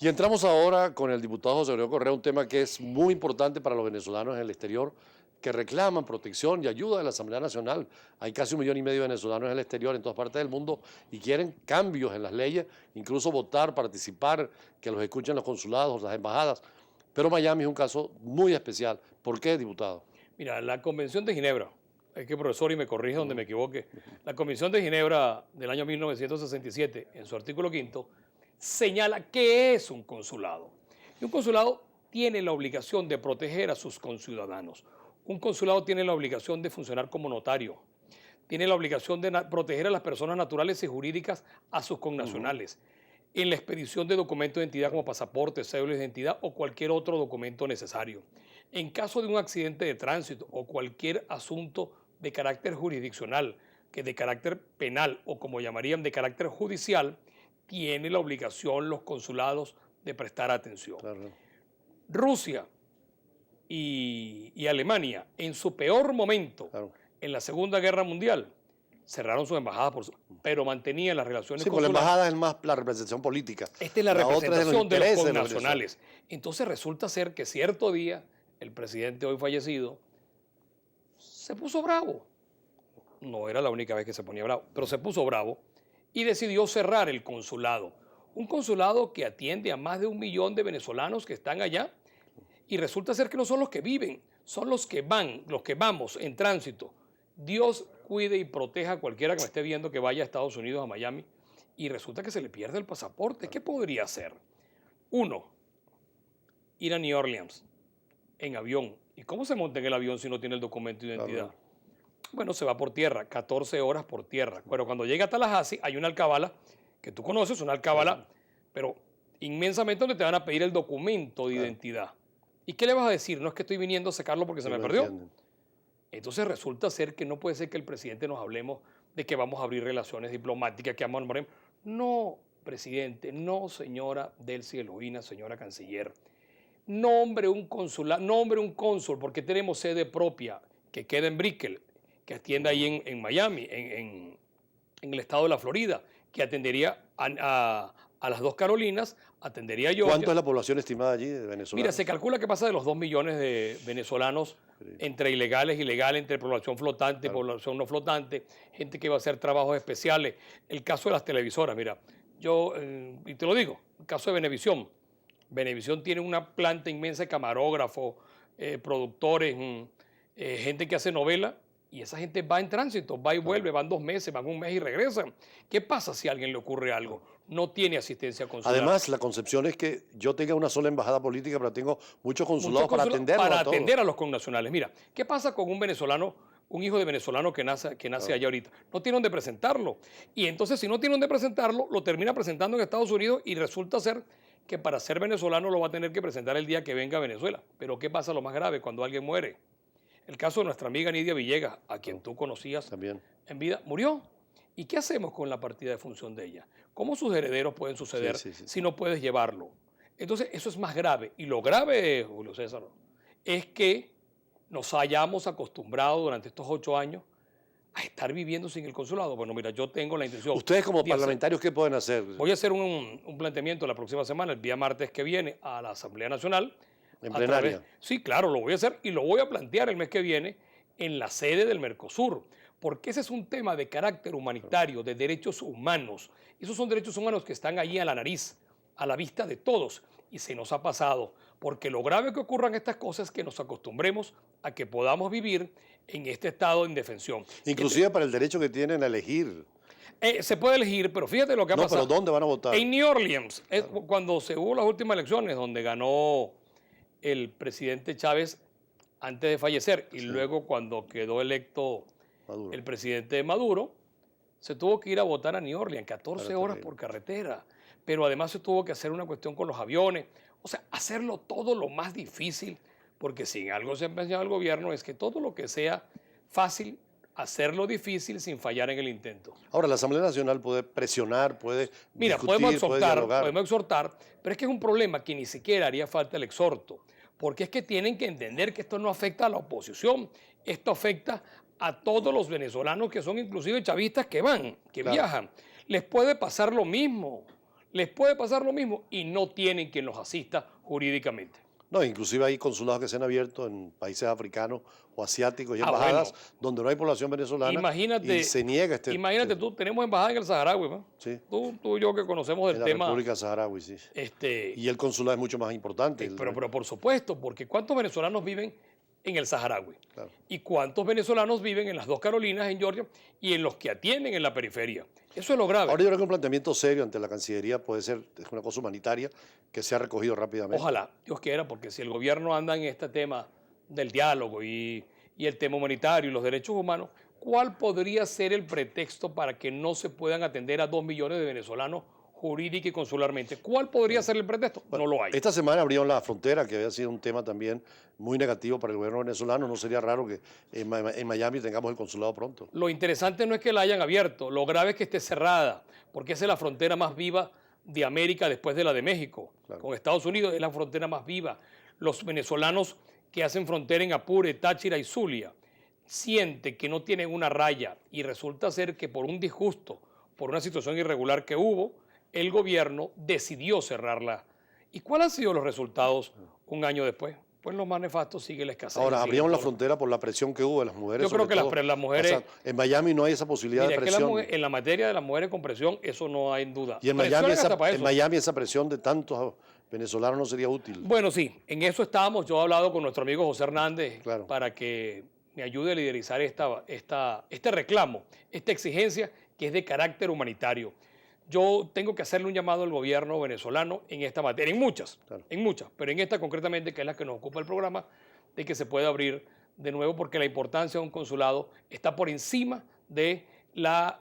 Y entramos ahora con el diputado José Gregorio Correa, un tema que es muy importante para los venezolanos en el exterior, que reclaman protección y ayuda de la Asamblea Nacional. Hay casi 1,5 millones de venezolanos en el exterior, en todas partes del mundo, y quieren cambios en las leyes, incluso votar, participar, que los escuchen los consulados, las embajadas. Pero Miami es un caso muy especial. ¿Por qué, diputado? Mira, la Convención de Ginebra, es que profesor y me corrige donde me equivoque, la Convención de Ginebra del año 1967, en su artículo quinto, señala qué es un consulado. Y un consulado tiene la obligación de proteger a sus conciudadanos. Un consulado tiene la obligación de funcionar como notario. Tiene la obligación de proteger a las personas naturales y jurídicas a sus connacionales en la expedición de documentos de identidad como pasaporte, cédula de identidad o cualquier otro documento necesario. En caso de un accidente de tránsito o cualquier asunto de carácter jurisdiccional, que de carácter penal o como llamarían de carácter judicial, tiene la obligación los consulados de prestar atención. Claro. Rusia y Alemania, en su peor momento, Claro. en la Segunda Guerra Mundial, cerraron sus embajadas, pero mantenían las relaciones Sí, porque la consulares. embajada es más la representación política. Esta es la otra es representación de los intereses de connacionales. Entonces resulta ser que cierto día el presidente hoy fallecido se puso bravo. No era la única vez que se ponía bravo, pero se puso bravo y decidió cerrar el consulado. Un consulado que atiende a más de 1 millón de venezolanos que están allá y resulta ser que no son los que viven, son los que van, los que vamos en tránsito. Dios cuide y proteja a cualquiera que me esté viendo que vaya a Estados Unidos, a Miami, y resulta que se le pierde el pasaporte. ¿Qué podría hacer? Uno, ir a New Orleans en avión. ¿Y cómo se monta en el avión si no tiene el documento de identidad? Claro. Bueno, se va por tierra, 14 horas por tierra. Pero cuando llega a Tallahassee hay una alcabala que tú conoces, una alcabala, pero inmensamente donde te van a pedir el documento de identidad. ¿Y qué le vas a decir? No es que estoy viniendo a sacarlo porque se me No perdió. entienden. Entonces resulta ser que no puede ser que el presidente nos hablemos de que vamos a abrir relaciones diplomáticas, que vamos a nombrar. No, presidente, no, señora Delcy Eloína, señora canciller. Nombre un consulado, nombre un cónsul, porque tenemos sede propia que queda en Brickell, que atienda ahí en Miami, en el estado de la Florida, que atendería a las dos Carolinas, atendería a Georgia. ¿Cuánto es la población estimada allí de venezolanos? Mira, se calcula que pasa de los 2 millones de venezolanos entre ilegales y legales, entre población flotante y población no flotante, gente que va a hacer trabajos especiales. El caso de las televisoras, mira, yo, y te lo digo, el caso de Venevisión. Venevisión tiene una planta inmensa de camarógrafos, productores, gente que hace novela, y esa gente va en tránsito, va y vuelve, van 2 meses, van 1 mes y regresan. ¿Qué pasa si a alguien le ocurre algo? No tiene asistencia consular. Además, la concepción es que yo tenga una sola embajada política, pero tengo muchos consulados para atenderlos para a todos. atender a los connacionales. Mira, ¿qué pasa con un venezolano, un hijo de venezolano que nace allá ahorita? No tiene donde presentarlo. Y entonces, si no tiene donde presentarlo, lo termina presentando en Estados Unidos y resulta ser que para ser venezolano lo va a tener que presentar el día que venga a Venezuela. Pero ¿qué pasa lo más grave? Cuando alguien muere. El caso de nuestra amiga Nidia Villegas, a quien tú conocías También. en vida, murió. ¿Y qué hacemos con la partida de función de ella? ¿Cómo sus herederos pueden suceder Sí. si no puedes llevarlo? Entonces, eso es más grave. Y lo grave, Julio César, es que nos hayamos acostumbrado durante estos 8 años a estar viviendo sin el consulado. Bueno, mira, yo tengo la intención. Ustedes como de hacer- parlamentarios, ¿qué pueden hacer? Voy a hacer un planteamiento la próxima semana, el día martes que viene, a la Asamblea Nacional. En a plenaria. Sí, claro, lo voy a hacer y lo voy a plantear el mes que viene en la sede del Mercosur, porque ese es un tema de carácter humanitario, de derechos humanos. Esos son derechos humanos que están ahí a la nariz, a la vista de todos, y se nos ha pasado, porque lo grave que ocurran estas cosas es que nos acostumbremos a que podamos vivir en este estado de indefensión. Inclusive para el derecho que tienen a elegir. Se puede elegir, pero fíjate lo que ha No, pasado. pero ¿dónde van a votar? En New Orleans, cuando se hubo las últimas elecciones, donde ganó el presidente Chávez antes de fallecer y luego cuando quedó electo Maduro. el presidente Maduro, se tuvo que ir a votar a New Orleans, 14 Claro, horas terrible. por carretera, pero además se tuvo que hacer una cuestión con los aviones, o sea, hacerlo todo lo más difícil, porque si en algo se ha empeñado el gobierno es que todo lo que sea fácil, hacerlo difícil sin fallar en el intento. Ahora, la Asamblea Nacional puede presionar, puede Mira, discutir, puede podemos exhortar, pero es que es un problema que ni siquiera haría falta el exhorto, porque es que tienen que entender que esto no afecta a la oposición, esto afecta a todos los venezolanos que son inclusive chavistas que van, que Claro. viajan. Les puede pasar lo mismo. les puede pasar lo mismo y no tienen quien los asista jurídicamente. No, inclusive hay consulados que se han abierto en países africanos o asiáticos y Ah, embajadas bueno. donde no hay población venezolana Imagínate, y se niega imagínate tú, tenemos embajada en el Saharaui, ¿no? sí, Tú y yo que conocemos en del la tema, República Saharaui, sí. este, Y el consulado es mucho más importante. pero por supuesto, porque ¿cuántos venezolanos viven en el Saharaui? Claro. ¿Y cuántos venezolanos viven en las dos Carolinas, en Georgia, y en los que atienden en la periferia? Eso es lo grave. Ahora yo creo que un planteamiento serio ante la Cancillería puede ser es una cosa humanitaria que se ha recogido rápidamente. Ojalá, Dios quiera, porque si el gobierno anda en este tema del diálogo y el tema humanitario y los derechos humanos, ¿cuál podría ser el pretexto para que no se puedan atender a 2 millones de venezolanos jurídica y consularmente? ¿Cuál podría ser el pretexto? No lo hay. Esta semana abrieron la frontera, que había sido un tema también muy negativo para el gobierno venezolano. No sería raro que en Miami tengamos el consulado pronto. Lo interesante no es que la hayan abierto, lo grave es que esté cerrada, porque esa es la frontera más viva de América después de la de México. Claro. Con Estados Unidos es la frontera más viva. Los venezolanos que hacen frontera en Apure, Táchira y Zulia sienten que no tienen una raya y resulta ser que por un disgusto, por una situación irregular que hubo, el gobierno decidió cerrarla. ¿Y cuáles han sido los resultados un año después? Pues lo más nefasto sigue la escasez. Ahora, sigue abrieron la todo. frontera por la presión que hubo de las mujeres. Yo creo sobre que todo. las mujeres... O sea, en Miami no hay esa posibilidad Mira, de es que presión. en la materia de las mujeres con presión, eso no hay en duda. Y en Presionan Miami, hasta para en eso. Miami esa presión de tantos venezolanos no sería útil. Bueno, sí, en eso estábamos. Yo he hablado con nuestro amigo José Hernández Claro. para que me ayude a liderizar este reclamo, esta exigencia que es de carácter humanitario. Yo tengo que hacerle un llamado al gobierno venezolano en esta materia, Claro. en muchas, pero en esta concretamente, que es la que nos ocupa el programa, de que se pueda abrir de nuevo, porque la importancia de un consulado está por encima de la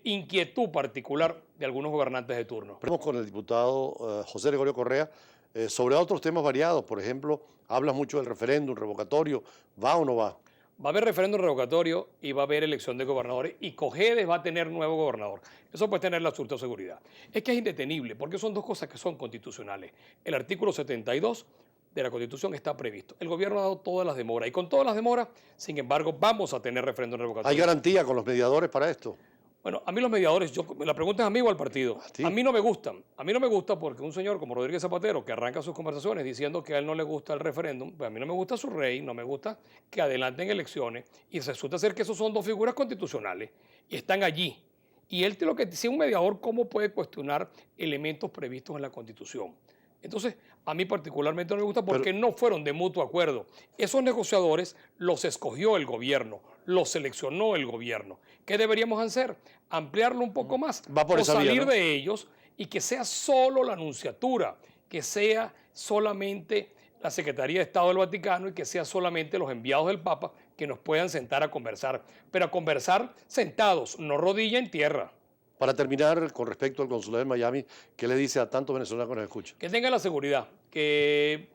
inquietud particular de algunos gobernantes de turno. Hablamos con el diputado José Gregorio Correa sobre otros temas variados. Por ejemplo, hablas mucho del referéndum revocatorio. ¿Va o no va? Va a haber referéndum revocatorio y va a haber elección de gobernadores y Cojedes va a tener nuevo gobernador. Eso puede tener la absoluta seguridad. Es que es indetenible porque son dos cosas que son constitucionales. El artículo 72 de la Constitución está previsto. El gobierno ha dado todas las demoras y con todas las demoras, sin embargo, vamos a tener referéndum revocatorio. ¿Hay garantía con los mediadores para esto? Bueno, a mí los mediadores, la pregunta es a mí o al partido. ¿A ti? A mí no me gustan. A mí no me gusta porque un señor como Rodríguez Zapatero, que arranca sus conversaciones diciendo que a él no le gusta el referéndum, pues a mí no me gusta su rey, no me gusta que adelanten elecciones y resulta ser que esos son dos figuras constitucionales y están allí. Y él, lo que si un mediador, ¿cómo puede cuestionar elementos previstos en la Constitución? Entonces, a mí particularmente no me gusta porque no fueron de mutuo acuerdo. Esos negociadores los escogió el gobierno, los seleccionó el gobierno. ¿Qué deberíamos hacer? Ampliarlo un poco más, Va por o esa vía, salir ¿no? de ellos y que sea solo la Nunciatura, que sea solamente la Secretaría de Estado del Vaticano y que sea solamente los enviados del Papa que nos puedan sentar a conversar. Pero a conversar sentados, no rodilla en tierra. Para terminar, con respecto al consulado de Miami, ¿qué le dice a tantos venezolanos que nos escuchan? Que tengan la seguridad, que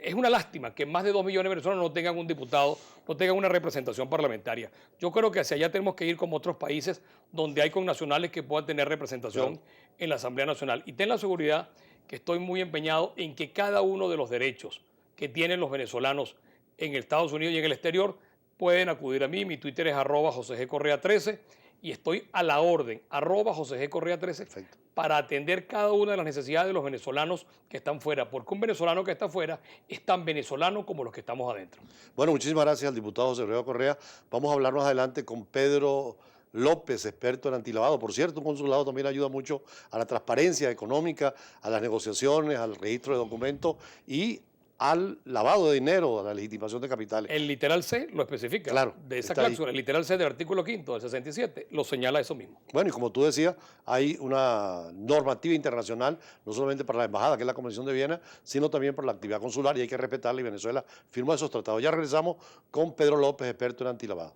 es una lástima que más de 2 millones de personas no tengan un diputado, no tengan una representación parlamentaria. Yo creo que hacia allá tenemos que ir como otros países donde hay connacionales que puedan tener representación en la Asamblea Nacional. Y ten la seguridad que estoy muy empeñado en que cada uno de los derechos que tienen los venezolanos en Estados Unidos y en el exterior pueden acudir a mí. Mi Twitter es @José_G_Correa13 y estoy a la orden, @José_G_Correa13, Perfecto. para atender cada una de las necesidades de los venezolanos que están fuera, porque un venezolano que está fuera es tan venezolano como los que estamos adentro. Bueno, muchísimas gracias al diputado José Gregorio Correa. Vamos a hablar más adelante con Pedro López, experto en antilavado. Por cierto, un consulado también ayuda mucho a la transparencia económica, a las negociaciones, al registro de documentos y al lavado de dinero, a la legitimación de capitales. El literal C lo especifica. Claro, De esa está ahí. cláusula, el literal C del artículo 5 del 67 lo señala eso mismo. Bueno, y como tú decías, hay una normativa internacional, no solamente para la embajada, que es la Convención de Viena, sino también para la actividad consular y hay que respetarla y Venezuela firmó esos tratados. Ya regresamos con Pedro López, experto en antilavado.